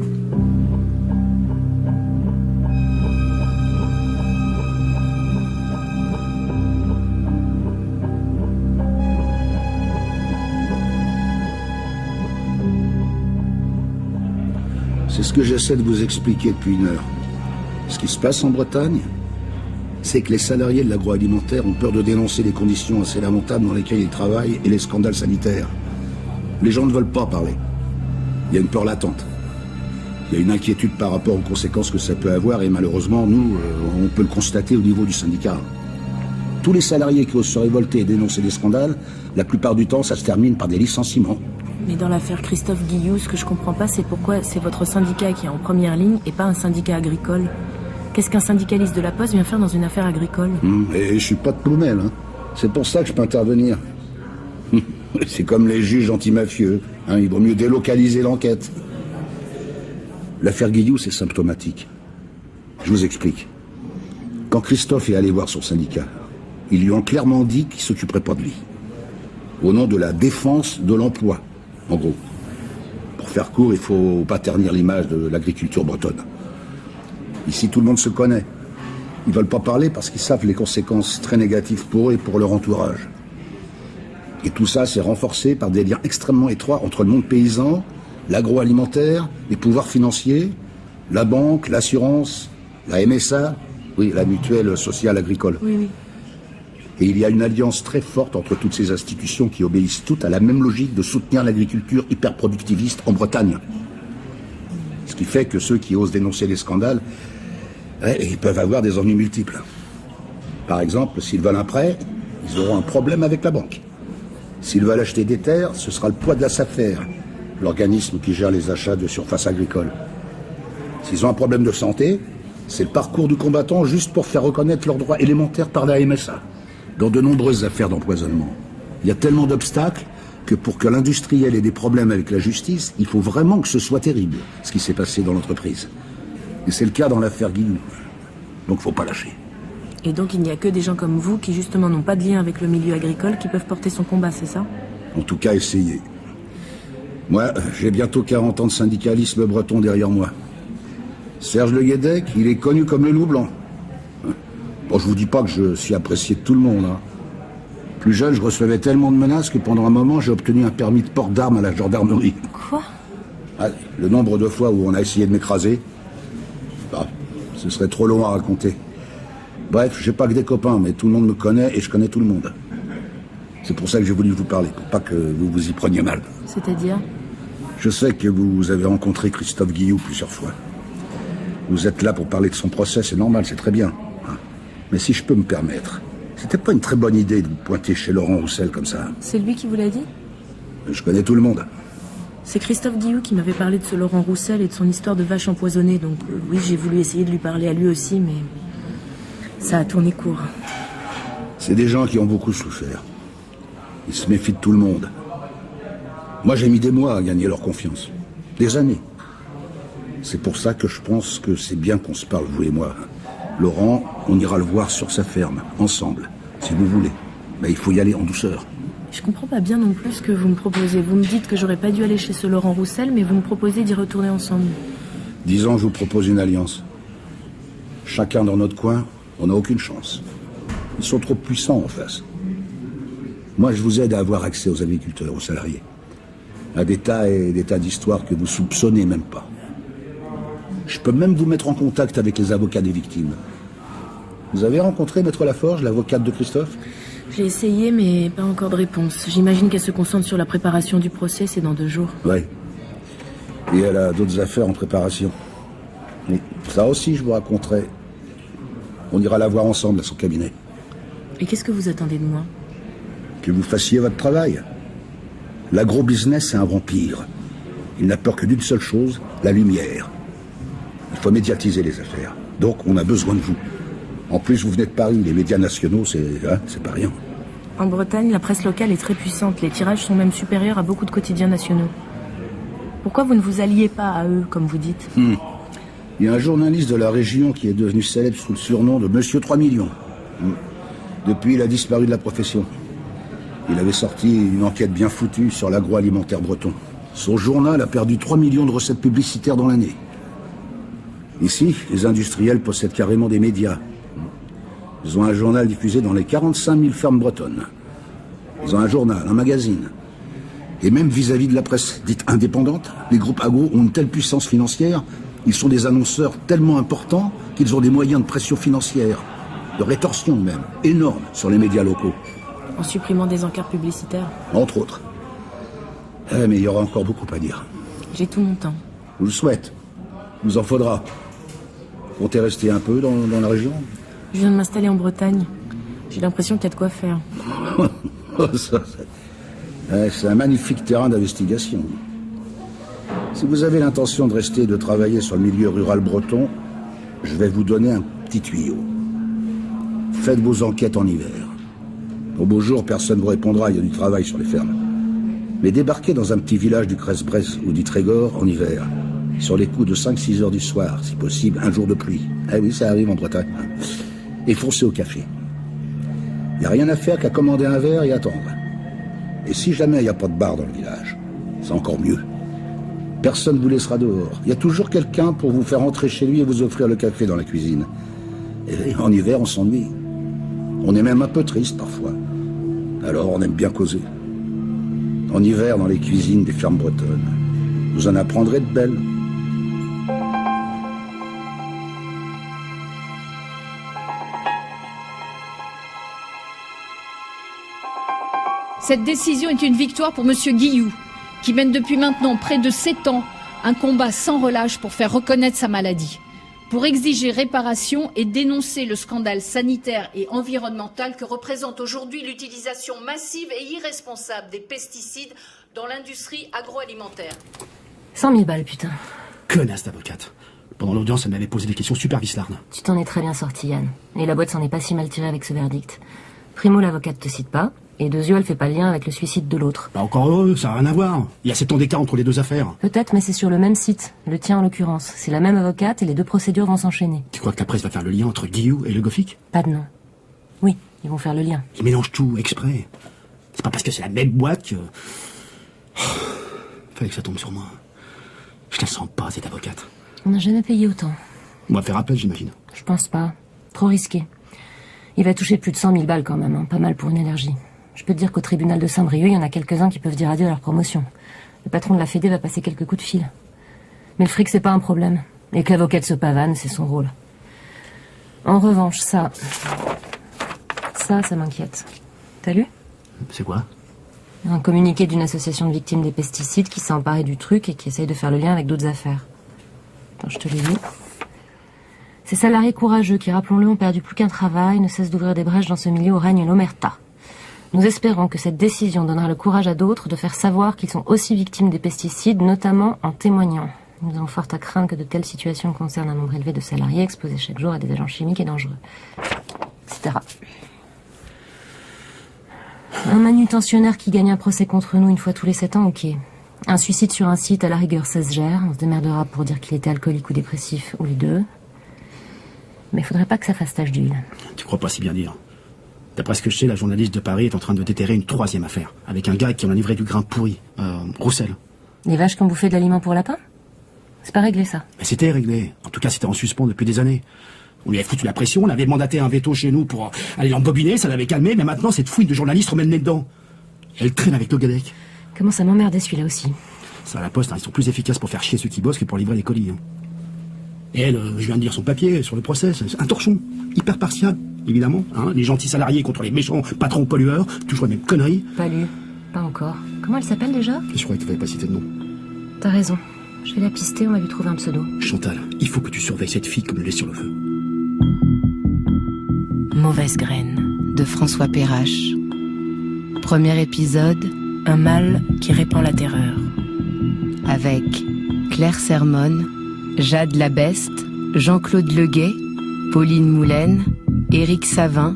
C'est ce que j'essaie de vous expliquer depuis une heure. Ce qui se passe en Bretagne, c'est que les salariés de l'agroalimentaire ont peur de dénoncer les conditions assez lamentables dans lesquelles ils travaillent et les scandales sanitaires. Les gens ne veulent pas parler. Il y a une peur latente. Il y a une inquiétude par rapport aux conséquences que ça peut avoir et malheureusement, nous, on peut le constater au niveau du syndicat. Tous les salariés qui osent se révolter et dénoncer des scandales, la plupart du temps, ça se termine par des licenciements. Mais dans l'affaire Christophe Guillou, ce que je comprends pas, c'est pourquoi c'est votre syndicat qui est en première ligne et pas un syndicat agricole. Qu'est-ce qu'un syndicaliste de la Poste vient faire dans une affaire agricole? Et je suis pas de Ploumel, hein. C'est pour ça que je peux intervenir. C'est comme les juges anti-mafieux, hein. Il vaut mieux délocaliser l'enquête. L'affaire Guillou, c'est symptomatique. Je vous explique. Quand Christophe est allé voir son syndicat, ils lui ont clairement dit qu'il s'occuperait pas de lui. Au nom de la défense de l'emploi, en gros. Pour faire court, il faut pas ternir l'image de l'agriculture bretonne. Ici, tout le monde se connaît. Ils veulent pas parler parce qu'ils savent les conséquences très négatives pour eux et pour leur entourage. Et tout ça, c'est renforcé par des liens extrêmement étroits entre le monde paysan, l'agroalimentaire, les pouvoirs financiers, la banque, l'assurance, la MSA, oui, la mutuelle sociale agricole. Oui. Et il y a une alliance très forte entre toutes ces institutions qui obéissent toutes à la même logique de soutenir l'agriculture hyper-productiviste en Bretagne. Ce qui fait que ceux qui osent dénoncer les scandales, ils peuvent avoir des ennuis multiples. Par exemple, s'ils veulent un prêt, ils auront un problème avec la banque. S'ils veulent acheter des terres, ce sera le poids de la SAFER, l'organisme qui gère les achats de surface agricole. S'ils ont un problème de santé, c'est le parcours du combattant juste pour faire reconnaître leurs droits élémentaires par la MSA. Dans de nombreuses affaires d'empoisonnement, il y a tellement d'obstacles que pour que l'industriel ait des problèmes avec la justice, il faut vraiment que ce soit terrible, ce qui s'est passé dans l'entreprise. Et c'est le cas dans l'affaire Guillou. Donc faut pas lâcher. Et donc il n'y a que des gens comme vous qui justement n'ont pas de lien avec le milieu agricole qui peuvent porter son combat, c'est ça? En tout cas, essayez. Moi, j'ai bientôt 40 ans de syndicalisme breton derrière moi. Serge Le Guédec, il est connu comme le loup blanc. Bon, je vous dis pas que je suis apprécié de tout le monde, hein. Plus jeune, je recevais tellement de menaces que pendant un moment, j'ai obtenu un permis de port d'armes à la gendarmerie. Quoi? Le nombre de fois où on a essayé de m'écraser, ce serait trop long à raconter. Bref, j'ai pas que des copains, mais tout le monde me connaît et je connais tout le monde. C'est pour ça que j'ai voulu vous parler, pour pas que vous vous y preniez mal. C'est-à-dire? Je sais que vous avez rencontré Christophe Guillou plusieurs fois. Vous êtes là pour parler de son procès, c'est normal, c'est très bien. Mais si je peux me permettre, c'était pas une très bonne idée de vous pointer chez Laurent Roussel comme ça. C'est lui qui vous l'a dit? Je connais tout le monde. C'est Christophe Guillou qui m'avait parlé de ce Laurent Roussel et de son histoire de vache empoisonnée, donc oui, j'ai voulu essayer de lui parler à lui aussi, mais ça a tourné court. C'est des gens qui ont beaucoup souffert. Ils se méfient de tout le monde. Moi, j'ai mis des mois à gagner leur confiance. Des années. C'est pour ça que je pense que c'est bien qu'on se parle, vous et moi. Laurent, on ira le voir sur sa ferme, ensemble, si vous voulez. Mais il faut y aller en douceur. Je comprends pas bien non plus ce que vous me proposez. Vous me dites que j'aurais pas dû aller chez ce Laurent Roussel, mais vous me proposez d'y retourner ensemble. Disons, je vous propose une alliance. Chacun dans notre coin, on n'a aucune chance. Ils sont trop puissants en face. Moi, je vous aide à avoir accès aux agriculteurs, aux salariés. À des tas et des tas d'histoires que vous soupçonnez même pas. Je peux même vous mettre en contact avec les avocats des victimes. Vous avez rencontré Maître Laforge, l'avocate de Christophe? J'ai essayé, mais pas encore de réponse. J'imagine qu'elle se concentre sur la préparation du procès, c'est dans 2 jours. Oui. Et elle a d'autres affaires en préparation. Mais ça aussi, je vous raconterai. On ira la voir ensemble à son cabinet. Et qu'est-ce que vous attendez de moi? Que vous fassiez votre travail. L'agro-business, c'est un vampire. Il n'a peur que d'une seule chose, la lumière. Il faut médiatiser les affaires. Donc, on a besoin de vous. En plus, vous venez de Paris. Les médias nationaux, c'est pas rien. En Bretagne, la presse locale est très puissante. Les tirages sont même supérieurs à beaucoup de quotidiens nationaux. Pourquoi vous ne vous alliez pas à eux, comme vous dites? Il y a un journaliste de la région qui est devenu célèbre sous le surnom de Monsieur 3 millions. Depuis, il a disparu de la profession. Il avait sorti une enquête bien foutue sur l'agroalimentaire breton. Son journal a perdu 3 millions de recettes publicitaires dans l'année. Ici, les industriels possèdent carrément des médias. Ils ont un journal diffusé dans les 45 000 fermes bretonnes. Ils ont un journal, un magazine. Et même vis-à-vis de la presse dite indépendante, les groupes agro ont une telle puissance financière, ils sont des annonceurs tellement importants qu'ils ont des moyens de pression financière, de rétorsion même, énormes sur les médias locaux. En supprimant des encarts publicitaires? Entre autres. Mais il y aura encore beaucoup à dire. J'ai tout mon temps. Je vous le souhaite. Il vous en faudra. Comptez rester un peu dans la région? Je viens de m'installer en Bretagne. J'ai l'impression qu'il y a de quoi faire. C'est un magnifique terrain d'investigation. Si vous avez l'intention de rester et de travailler sur le milieu rural breton, je vais vous donner un petit tuyau. Faites vos enquêtes en hiver. Au beau jour, personne ne vous répondra, il y a du travail sur les fermes. Mais débarquez dans un petit village du Cresse-Bresse ou du Trégor en hiver, sur les coups de 5-6 heures du soir, si possible, un jour de pluie. Ah oui, ça arrive en Bretagne. Et foncez au café. Il n'y a rien à faire qu'à commander un verre et attendre. Et si jamais il n'y a pas de bar dans le village, c'est encore mieux. Personne ne vous laissera dehors. Il y a toujours quelqu'un pour vous faire entrer chez lui et vous offrir le café dans la cuisine. Et en hiver, on s'ennuie. On est même un peu triste parfois. Alors on aime bien causer. En hiver, dans les cuisines des fermes bretonnes, vous en apprendrez de belles. Cette décision est une victoire pour Monsieur Guillou, qui mène depuis maintenant près de 7 ans un combat sans relâche pour faire reconnaître sa maladie, pour exiger réparation et dénoncer le scandale sanitaire et environnemental que représente aujourd'hui l'utilisation massive et irresponsable des pesticides dans l'industrie agroalimentaire. 100 000 balles, putain. Connasse d'avocate. Pendant l'audience, elle m'avait posé des questions super vislardes. Tu t'en es très bien sorti, Yann. Et la boîte s'en est pas si mal tirée avec ce verdict. Primo, l'avocate te cite pas. Et de yeux, elle fait pas le lien avec le suicide de l'autre. Pas encore heureux, ça n'a rien à voir. Il y a 7 ans d'écart entre les deux affaires. Peut-être, mais c'est sur le même site. Le tien en l'occurrence. C'est la même avocate et les 2 procédures vont s'enchaîner. Tu crois que la presse va faire le lien entre Guillou et le Gothic? Pas de nom. Oui, ils vont faire le lien. Ils mélangent tout, exprès. C'est pas parce que c'est la même boîte que... Fallait que ça tombe sur moi. Je la sens pas, cette avocate. On n'a jamais payé autant. On va faire appel, j'imagine. Je pense pas. Trop risqué. Il va toucher plus de 100 000 balles quand même, hein. Pas mal pour une énergie. Je peux te dire qu'au tribunal de Saint-Brieuc, il y en a quelques-uns qui peuvent dire adieu à leur promotion. Le patron de la Fédé va passer quelques coups de fil. Mais le fric, c'est pas un problème. Et que l'avocate se pavane, c'est son rôle. En revanche, ça m'inquiète. T'as lu? C'est quoi? Un communiqué d'une association de victimes des pesticides qui s'est emparée du truc et qui essaye de faire le lien avec d'autres affaires. Attends, je te l'ai lu. Ces salariés courageux qui, rappelons-le, ont perdu plus qu'un travail, ne cessent d'ouvrir des brèches dans ce milieu où règne l'omerta. Nous espérons que cette décision donnera le courage à d'autres de faire savoir qu'ils sont aussi victimes des pesticides, notamment en témoignant. Nous avons fort à craindre que de telles situations concernent un nombre élevé de salariés exposés chaque jour à des agents chimiques et dangereux, etc. Un manutentionnaire qui gagne un procès contre nous une fois tous les 7 ans, ok. Un suicide sur un site, à la rigueur, ça se gère. On se démerdera pour dire qu'il était alcoolique ou dépressif, ou les deux. Mais faudrait pas que ça fasse tache d'huile. Tu crois pas si bien dire. D'après ce que je sais, la journaliste de Paris est en train de déterrer une 3e affaire, avec un gars qui en a livré du grain pourri, Roussel. Les vaches qui ont bouffé de l'aliment pour lapin? C'est pas réglé, ça. Mais c'était réglé. En tout cas, c'était en suspens depuis des années. On lui avait foutu la pression, on avait mandaté un veto chez nous pour aller l'embobiner, ça l'avait calmé, mais maintenant, cette fouine de journaliste remet le nez dedans. Elle traîne avec le Gadec. Comment ça m'emmerdait celui-là aussi. Ça, à la poste, ils sont plus efficaces pour faire chier ceux qui bossent que pour livrer les colis. Et elle, je viens de lire son papier sur le procès, c'est un torchon, hyper partial, évidemment. Les gentils salariés contre les méchants patrons pollueurs, toujours les mêmes conneries. Pas lu, pas encore. Comment elle s'appelle déjà? Je croyais que tu n'avais pas cité de nom. T'as raison, je vais la pister, on va lui trouver un pseudo. Chantal, il faut que tu surveilles cette fille comme le lait sur le feu. Mauvaise graine, de François Perrache. Premier épisode, un mâle qui répand la terreur. Avec Claire Sermonne, Jade Labeste, Jean-Claude Leguet, Pauline Moulaine, Éric Savin,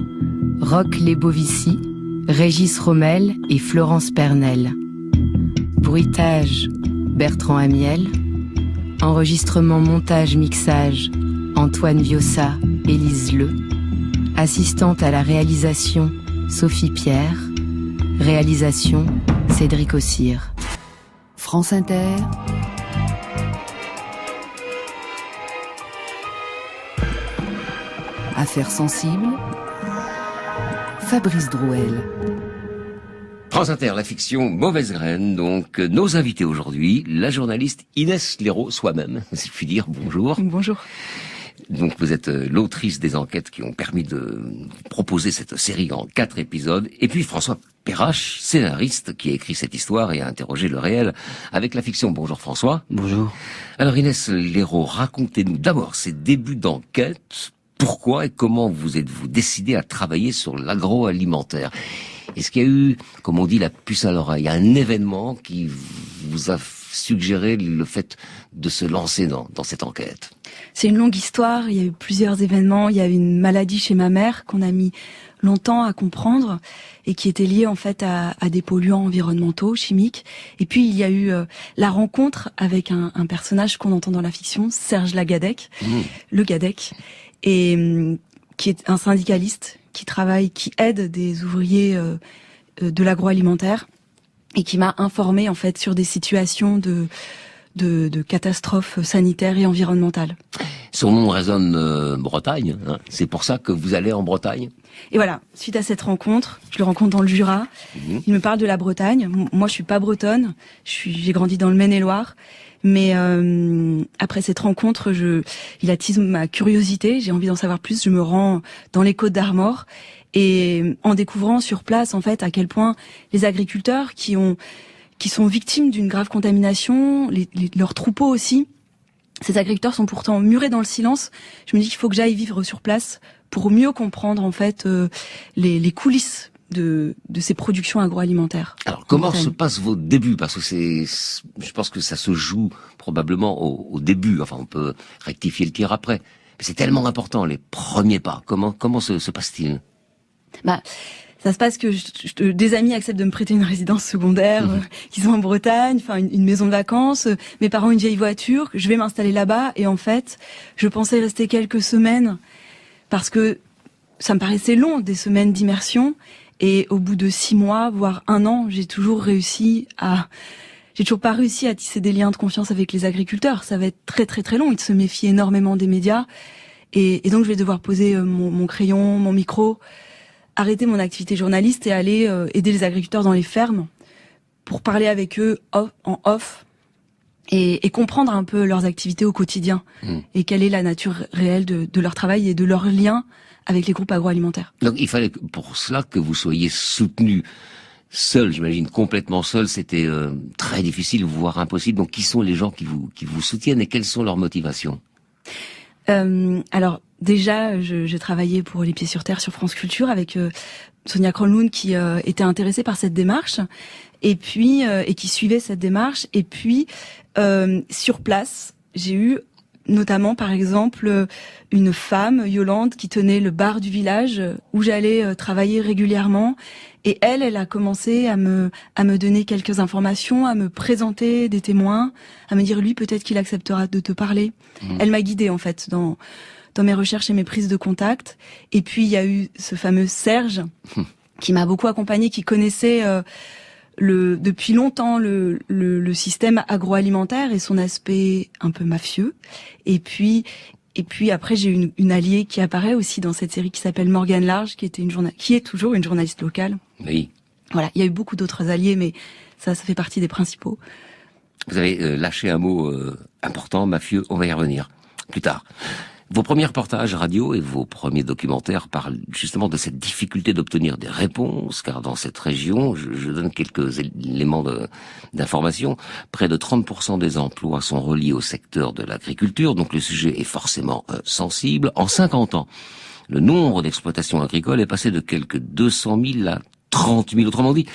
Roch Lebovici, Régis Rommel et Florence Pernel. Bruitage, Bertrand Amiel. Enregistrement, montage, mixage, Antoine Viossa, Élise Le. Assistante à la réalisation, Sophie Pierre. Réalisation, Cédric Ossire. France Inter. Affaires sensibles. Fabrice Drouel. France Inter, la fiction Mauvaise graine. Donc, nos invités aujourd'hui, la journaliste Inès Léraud, soi-même, si je puis dire. Bonjour. Bonjour. Donc, vous êtes l'autrice des enquêtes qui ont permis de proposer cette série en 4 épisodes. Et puis, François Perrache, scénariste, qui a écrit cette histoire et a interrogé le réel avec la fiction. Bonjour François. Bonjour. Alors, Inès Léraud, racontez-nous d'abord ces débuts d'enquête. Pourquoi et comment vous êtes-vous décidé à travailler sur l'agroalimentaire? Est-ce qu'il y a eu, comme on dit, la puce à l'oreille, un événement qui vous a suggéré le fait de se lancer dans cette enquête? C'est une longue histoire, il y a eu plusieurs événements. Il y a eu une maladie chez ma mère qu'on a mis longtemps à comprendre et qui était liée en fait à des polluants environnementaux, chimiques. Et puis il y a eu la rencontre avec un personnage qu'on entend dans la fiction, Serge Lagadec, le Gadec, et qui est un syndicaliste qui travaille, qui aide des ouvriers de l'agroalimentaire et qui m'a informé en fait sur des situations de catastrophes sanitaires et environnementales. Son nom résonne Bretagne, hein. C'est pour ça que vous allez en Bretagne? Et voilà, suite à cette rencontre, je le rencontre dans le Jura, il me parle de la Bretagne. Moi je suis pas bretonne, j'ai grandi dans le Maine-et-Loire. Mais après cette rencontre, il attise ma curiosité, j'ai envie d'en savoir plus, je me rends dans les Côtes d'Armor et en découvrant sur place en fait à quel point les agriculteurs qui sont victimes d'une grave contamination, leurs troupeaux aussi, ces agriculteurs sont pourtant murés dans le silence. Je me dis qu'il faut que j'aille vivre sur place pour mieux comprendre en fait les coulisses de ces productions agroalimentaires. Alors, comment se passent vos débuts? Parce que je pense que ça se joue probablement au début. Enfin, on peut rectifier le tir après. Mais c'est tellement important, les premiers pas. Comment se passe-t-il? Ça se passe que des amis acceptent de me prêter une résidence secondaire, qui sont en Bretagne, enfin une maison de vacances. Mes parents ont une vieille voiture, je vais m'installer là-bas. Et en fait, je pensais rester quelques semaines parce que ça me paraissait long, des semaines d'immersion. Et au bout de 6 mois, voire 1 an, j'ai toujours pas réussi à tisser des liens de confiance avec les agriculteurs. Ça va être très très très long. Ils se méfient énormément des médias. Et donc je vais devoir poser mon crayon, mon micro, arrêter mon activité journaliste et aller aider les agriculteurs dans les fermes pour parler avec eux en off et comprendre un peu leurs activités au quotidien et quelle est la nature réelle de leur travail et de leur lien avec les groupes agroalimentaires. Donc il fallait pour cela que vous soyez soutenu. Seul, j'imagine, complètement seul, c'était très difficile, voire impossible. Donc qui sont les gens qui vous soutiennent et quelles sont leurs motivations? Alors déjà, je travaillais pour Les Pieds sur Terre sur France Culture avec Sonia Kronlund qui était intéressée par cette démarche et puis et qui suivait cette démarche. Et puis sur place, j'ai eu notamment par exemple une femme, Yolande, qui tenait le bar du village où j'allais travailler régulièrement. Et elle a commencé à me donner quelques informations, à me présenter des témoins, à me dire lui peut-être qu'il acceptera de te parler. Elle m'a guidée en fait dans dans mes recherches et mes prises de contact. Et puis il y a eu ce fameux Serge qui m'a beaucoup accompagnée, qui connaissait depuis longtemps le système agroalimentaire et son aspect un peu mafieux. Et puis après j'ai une alliée qui apparaît aussi dans cette série qui s'appelle Morgane Large, qui est toujours une journaliste locale. Oui. Voilà, il y a eu beaucoup d'autres alliés, mais ça fait partie des principaux. Vous avez lâché un mot important, mafieux, on va y revenir plus tard. Vos premiers reportages radio et vos premiers documentaires parlent justement de cette difficulté d'obtenir des réponses, car dans cette région, je donne quelques éléments d'information, près de 30% des emplois sont reliés au secteur de l'agriculture, donc le sujet est forcément sensible. En 50 ans, le nombre d'exploitations agricoles est passé de quelques 200 000 à 30 000, autrement dit,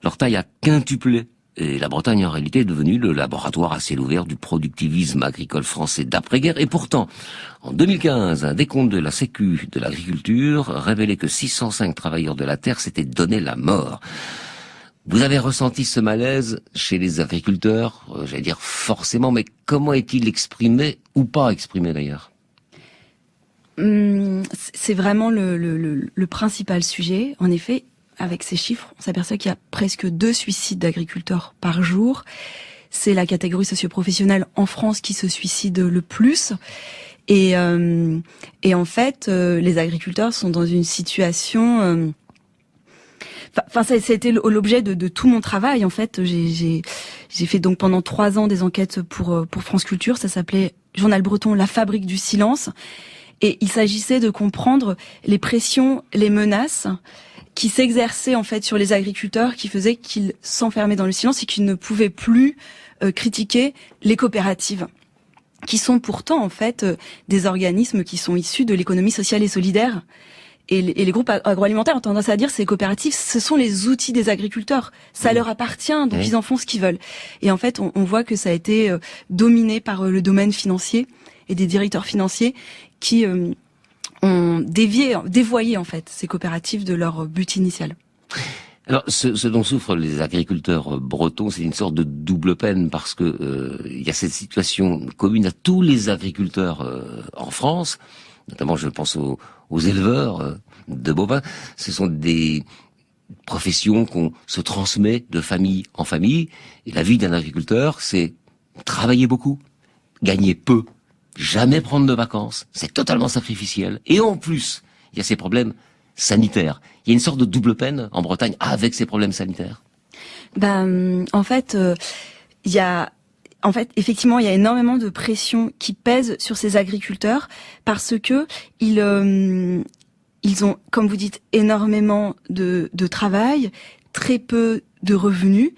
leur taille a quintuplé. Et la Bretagne, en réalité, est devenue le laboratoire à ciel ouvert du productivisme agricole français d'après-guerre. Et pourtant, en 2015, un décompte de la Sécu de l'agriculture révélait que 605 travailleurs de la terre s'étaient donné la mort. Vous avez ressenti ce malaise chez les agriculteurs, j'allais dire forcément, mais comment est-il exprimé, ou pas exprimé d'ailleurs ? C'est vraiment le principal sujet, en effet. Avec ces chiffres, on s'aperçoit qu'il y a presque 2 suicides d'agriculteurs par jour. C'est la catégorie socio-professionnelle en France qui se suicide le plus. Et en fait, les agriculteurs sont dans une situation... Enfin, ça a été l'objet de tout mon travail. En fait, j'ai fait donc pendant 3 ans des enquêtes pour France Culture. Ça s'appelait Journal Breton, la fabrique du silence. Et il s'agissait de comprendre les pressions, les menaces qui s'exerçaient en fait sur les agriculteurs, qui faisaient qu'ils s'enfermaient dans le silence et qu'ils ne pouvaient plus critiquer les coopératives, qui sont pourtant en fait des organismes qui sont issus de l'économie sociale et solidaire. Et les groupes agroalimentaires ont tendance à dire ces coopératives, ce sont les outils des agriculteurs. Ça leur appartient, donc ils en font ce qu'ils veulent. Et en fait, on voit que ça a été dominé par le domaine financier et des directeurs financiers qui ont dévoyé en fait ces coopératives de leur but initial. Alors, ce dont souffrent les agriculteurs bretons, c'est une sorte de double peine parce que il y a cette situation commune à tous les agriculteurs en France, notamment je pense aux éleveurs de bovins. Ce sont des professions qu'on se transmet de famille en famille, et la vie d'un agriculteur, c'est travailler beaucoup, gagner peu, jamais prendre de vacances, c'est totalement sacrificiel. Et en plus, il y a ces problèmes sanitaires. Il y a une sorte de double peine en Bretagne avec ces problèmes sanitaires. En fait, effectivement, il y a énormément de pression qui pèse sur ces agriculteurs parce que ils ont, comme vous dites, énormément de travail, très peu de revenus,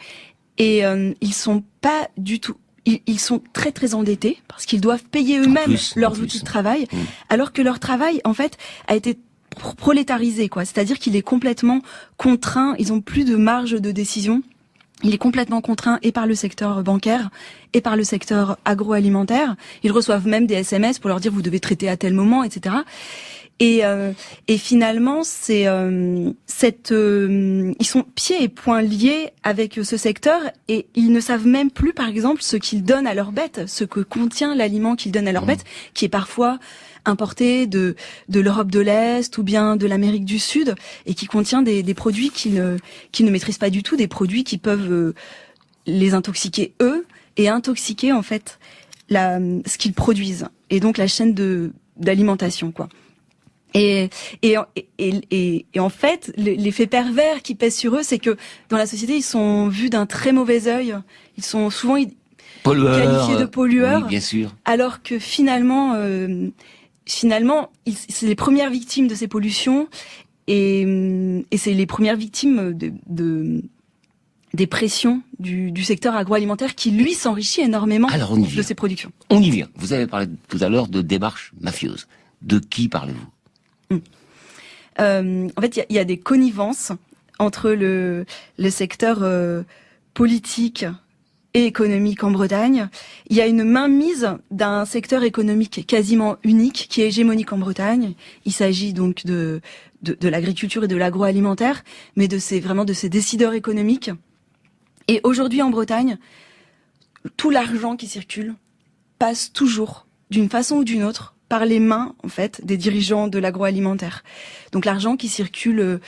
et ils sont pas du tout. Ils sont très très endettés parce qu'ils doivent payer eux-mêmes leurs outils de travail, alors que leur travail en fait a été prolétarisé, quoi. C'est-à-dire qu'il est complètement contraint. Ils ont plus de marge de décision. Il est complètement contraint et par le secteur bancaire et par le secteur agroalimentaire. Ils reçoivent même des SMS pour leur dire vous devez traiter à tel moment, etc. Et finalement, c'est ils sont pieds et poings liés avec ce secteur et ils ne savent même plus, par exemple, ce qu'ils donnent à leurs bêtes, ce que contient l'aliment qu'ils donnent à leurs bêtes, qui est parfois importé de l'Europe de l'Est ou bien de l'Amérique du Sud et qui contient des produits qu'ils ne maîtrisent pas du tout, des produits qui peuvent les intoxiquer eux et intoxiquer en fait ce qu'ils produisent et donc la chaîne d'alimentation, quoi. Et en fait, l'effet pervers qui pèse sur eux, c'est que dans la société, ils sont vus d'un très mauvais œil. Ils sont souvent qualifiés de pollueurs, oui, bien sûr. Alors que finalement, c'est les premières victimes de ces pollutions et c'est les premières victimes des pressions du secteur agroalimentaire qui, lui, s'enrichit énormément de ces productions. On y vient. Vous avez parlé tout à l'heure de démarches mafieuses. De qui parlez-vous ? En fait, il y a des connivences entre le secteur politique et économique en Bretagne. Il y a une mainmise d'un secteur économique quasiment unique qui est hégémonique en Bretagne. Il s'agit donc de l'agriculture et de l'agroalimentaire, mais de ces décideurs économiques. Et aujourd'hui en Bretagne, tout l'argent qui circule passe toujours, d'une façon ou d'une autre, par les mains, en fait, des dirigeants de l'agroalimentaire. Donc l'argent qui circule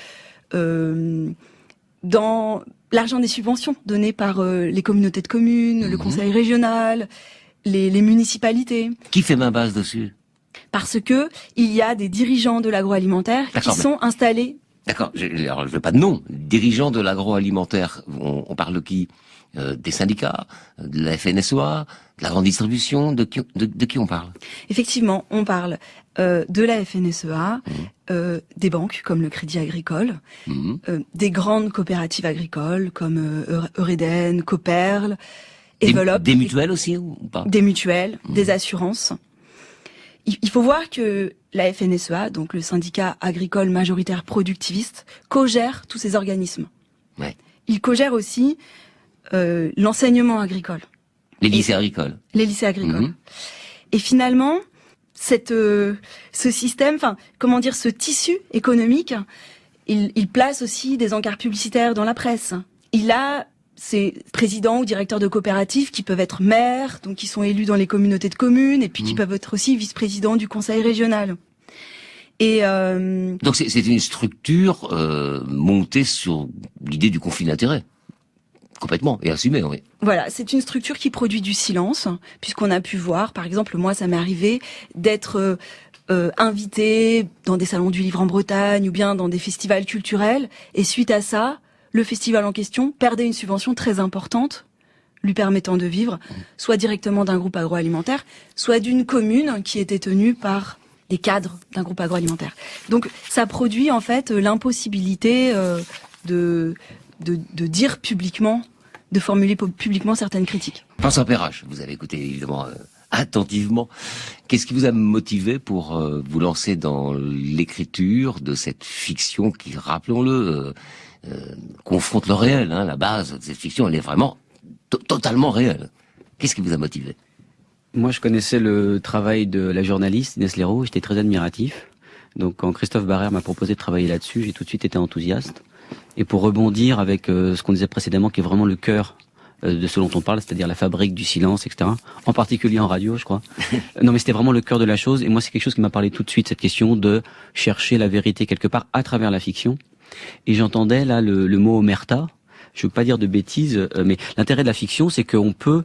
dans l'argent des subventions données par les communautés de communes, le conseil régional, les municipalités. Qui fait main basse dessus? Parce que il y a des dirigeants de l'agroalimentaire qui sont installés. D'accord, alors je veux pas de nom. Dirigeants de l'agroalimentaire, on parle de qui? Des syndicats, de la FNSEA, de la grande distribution, de qui on parle? Effectivement, on parle de la FNSEA, des banques comme le Crédit Agricole, des grandes coopératives agricoles comme Eureden, Coperle, Evolop. Des mutuelles aussi ou pas? Des mutuelles, des assurances. Il faut voir que la FNSEA, donc le syndicat agricole majoritaire productiviste, co-gère tous ces organismes. Ouais. Il co-gère aussi l'enseignement agricole. Les lycées agricoles. Les lycées agricoles. Et finalement, ce système, ce tissu économique, il place aussi des encarts publicitaires dans la presse. Il a ces présidents ou directeurs de coopératives qui peuvent être maires, donc qui sont élus dans les communautés de communes, et puis qui peuvent être aussi vice-présidents du conseil régional. Et donc c'est une structure montée sur l'idée du conflit d'intérêts. Complètement, et assumé, oui. Voilà, c'est une structure qui produit du silence, puisqu'on a pu voir, par exemple, moi ça m'est arrivé d'être invité dans des salons du livre en Bretagne ou bien dans des festivals culturels, et suite à ça, le festival en question perdait une subvention très importante, lui permettant de vivre, soit directement d'un groupe agroalimentaire, soit d'une commune qui était tenue par des cadres d'un groupe agroalimentaire. Donc ça produit en fait l'impossibilité de dire publiquement, de formuler publiquement certaines critiques. François Perrache, vous avez écouté évidemment attentivement. Qu'est-ce qui vous a motivé pour vous lancer dans l'écriture de cette fiction qui, rappelons-le, confronte le réel, la base de cette fiction, elle est vraiment totalement réelle. Qu'est-ce qui vous a motivé? Moi, je connaissais le travail de la journaliste Inès Léraud, j'étais très admiratif. Donc, quand Christophe Barrère m'a proposé de travailler là-dessus, j'ai tout de suite été enthousiaste. Et pour rebondir avec ce qu'on disait précédemment, qui est vraiment le cœur de ce dont on parle, c'est-à-dire la fabrique du silence, etc. En particulier en radio, je crois. Non, mais c'était vraiment le cœur de la chose. Et moi, c'est quelque chose qui m'a parlé tout de suite, cette question de chercher la vérité quelque part à travers la fiction. Et j'entendais là le mot omerta. Je veux pas dire de bêtises, mais l'intérêt de la fiction, c'est qu'on peut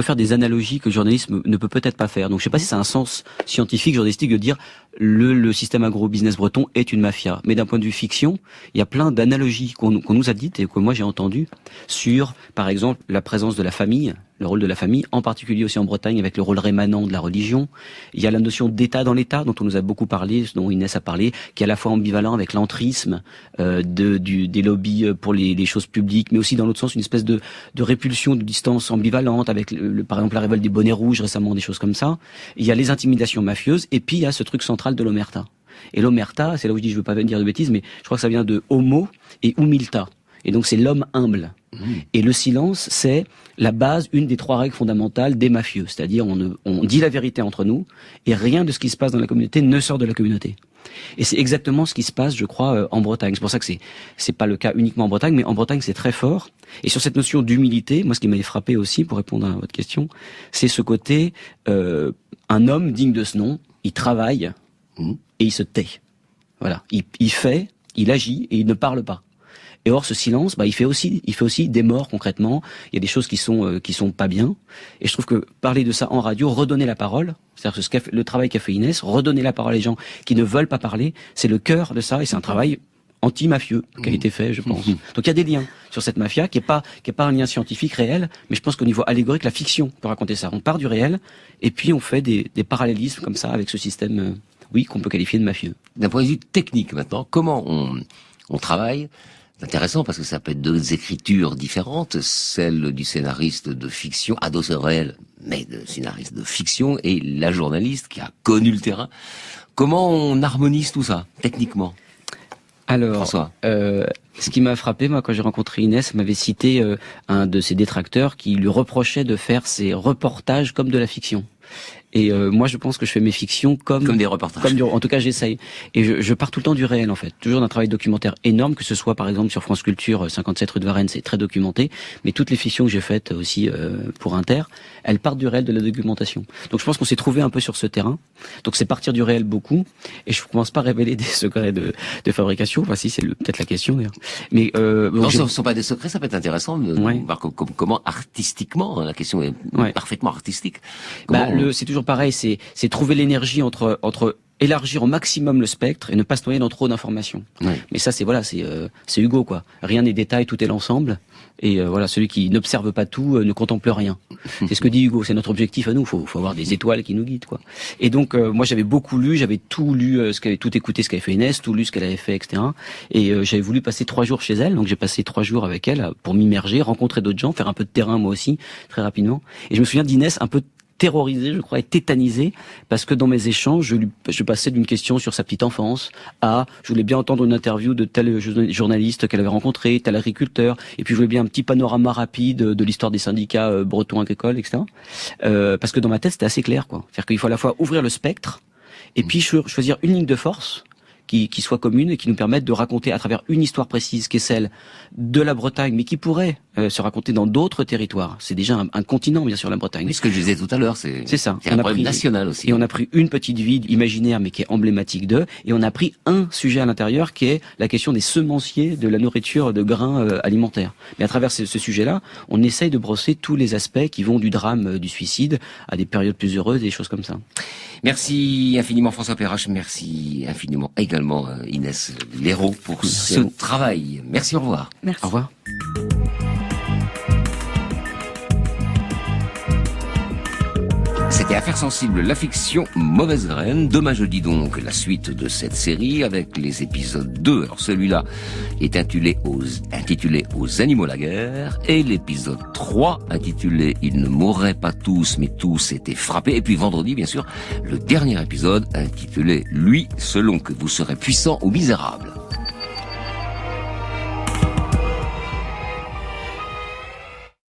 faire des analogies que le journalisme ne peut peut-être pas faire. Donc je sais pas si c'est un sens scientifique, journalistique de dire le système agro-business breton est une mafia. Mais d'un point de vue fiction, il y a plein d'analogies qu'on nous a dites et que moi j'ai entendues sur, par exemple, la présence de la famille, le rôle de la famille, en particulier aussi en Bretagne avec le rôle rémanent de la religion. Il y a la notion d'État dans l'État dont on nous a beaucoup parlé, dont Inès a parlé, qui est à la fois ambivalent avec l'entrisme des lobbies pour les choses publiques, mais aussi dans l'autre sens une espèce de répulsion, de distance ambivalente avec par exemple la révolte des bonnets rouges récemment, des choses comme ça. Il y a les intimidations mafieuses et puis il y a ce truc central de l'omerta. Et l'omerta, c'est là où je dis je veux pas dire de bêtises, mais je crois que ça vient de homo et humilta. Et donc c'est l'homme humble. Et le silence, c'est la base, une des 3 règles fondamentales des mafieux. C'est-à-dire on dit la vérité entre nous et rien de ce qui se passe dans la communauté ne sort de la communauté. Et c'est exactement ce qui se passe, je crois, en Bretagne. C'est pour ça que c'est pas le cas uniquement en Bretagne, mais en Bretagne c'est très fort. Et sur cette notion d'humilité, moi ce qui m'avait frappé aussi, pour répondre à votre question, c'est ce côté un homme digne de ce nom, il travaille et il se tait. Voilà, il fait, il agit et il ne parle pas. Et or, ce silence, il fait aussi des morts concrètement. Il y a des choses qui sont pas bien. Et je trouve que parler de ça en radio, redonner la parole, c'est-à-dire que le travail qu'a fait Inès, redonner la parole à les gens qui ne veulent pas parler, c'est le cœur de ça et c'est un travail anti-mafieux qui a été fait, je pense. Donc il y a des liens sur cette mafia qui est pas un lien scientifique réel, mais je pense qu'au niveau allégorique, la fiction peut raconter ça. On part du réel et puis on fait des parallélismes comme ça avec ce système, qu'on peut qualifier de mafieux. D'un point de vue technique maintenant, comment on travaille? C'est intéressant parce que ça peut être 2 écritures différentes, celle du scénariste de fiction, adossé au réel, mais de scénariste de fiction, et la journaliste qui a connu le terrain. Comment on harmonise tout ça, techniquement? Alors, François. Ce qui m'a frappé, moi, quand j'ai rencontré Inès, m'avait cité un de ses détracteurs qui lui reprochait de faire ses reportages comme de la fiction. Et moi, je pense que je fais mes fictions comme des reportages. En tout cas, j'essaye. Et je pars tout le temps du réel, en fait. Toujours d'un travail documentaire énorme, que ce soit par exemple sur France Culture, 57 rue de Varennes, c'est très documenté. Mais toutes les fictions que j'ai faites aussi pour Inter, elles partent du réel, de la documentation. Donc je pense qu'on s'est trouvé un peu sur ce terrain. Donc c'est partir du réel beaucoup. Et je commence pas à révéler des secrets de fabrication. Enfin si, c'est peut-être la question d'ailleurs. Mais non, ce ne sont pas des secrets, ça peut être intéressant de voir comment artistiquement, la question est parfaitement artistique. C'est toujours pareil, c'est trouver l'énergie entre élargir au maximum le spectre et ne pas se noyer dans trop d'informations. Mais ça, c'est Hugo, quoi. Rien n'est détail, tout est l'ensemble. Et voilà, celui qui n'observe pas tout ne contemple rien. C'est ce que dit Hugo, c'est notre objectif à nous. Faut avoir des étoiles qui nous guident, quoi. Et donc, moi, j'avais beaucoup lu, j'avais tout lu, tout écouté ce qu'avait fait Inès, tout lu ce qu'elle avait fait, etc. Et j'avais voulu passer 3 jours chez elle, donc j'ai passé 3 jours avec elle pour m'immerger, rencontrer d'autres gens, faire un peu de terrain moi aussi, très rapidement. Et je me souviens d'Inès un peu terrorisé, je crois, et tétanisé, parce que dans mes échanges, je passais d'une question sur sa petite enfance à, je voulais bien entendre une interview de tel journaliste qu'elle avait rencontré, tel agriculteur, et puis je voulais bien un petit panorama rapide de l'histoire des syndicats bretons agricoles, etc. Parce que dans ma tête, c'était assez clair, quoi. C'est-à-dire qu'il faut à la fois ouvrir le spectre, et puis choisir une ligne de force, qui soit commune et qui nous permette de raconter à travers une histoire précise qui est celle de la Bretagne, mais qui pourrait se raconter dans d'autres territoires. C'est déjà un continent, bien sûr, la Bretagne. Mais ce que je disais tout à l'heure, c'est ça. C'est un problème national aussi. Et on a pris une petite ville imaginaire, mais qui est emblématique d'eux, et on a pris un sujet à l'intérieur qui est la question des semenciers de la nourriture de grains alimentaires. Mais à travers ce sujet-là, on essaye de brosser tous les aspects qui vont du drame du suicide à des périodes plus heureuses, des choses comme ça. Merci infiniment François Perrache, merci infiniment également Inès Léraud pour ce travail. Merci, au revoir. Merci. Au revoir. C'était Affaires sensibles, la fiction Mauvaise graine. Demain jeudi donc, la suite de cette série avec les épisodes 2. Alors celui-là est intitulé aux animaux la guerre, et l'épisode 3 intitulé Ils ne mourraient pas tous mais tous étaient frappés. Et puis vendredi bien sûr, le dernier épisode intitulé Lui selon que vous serez puissant ou misérable.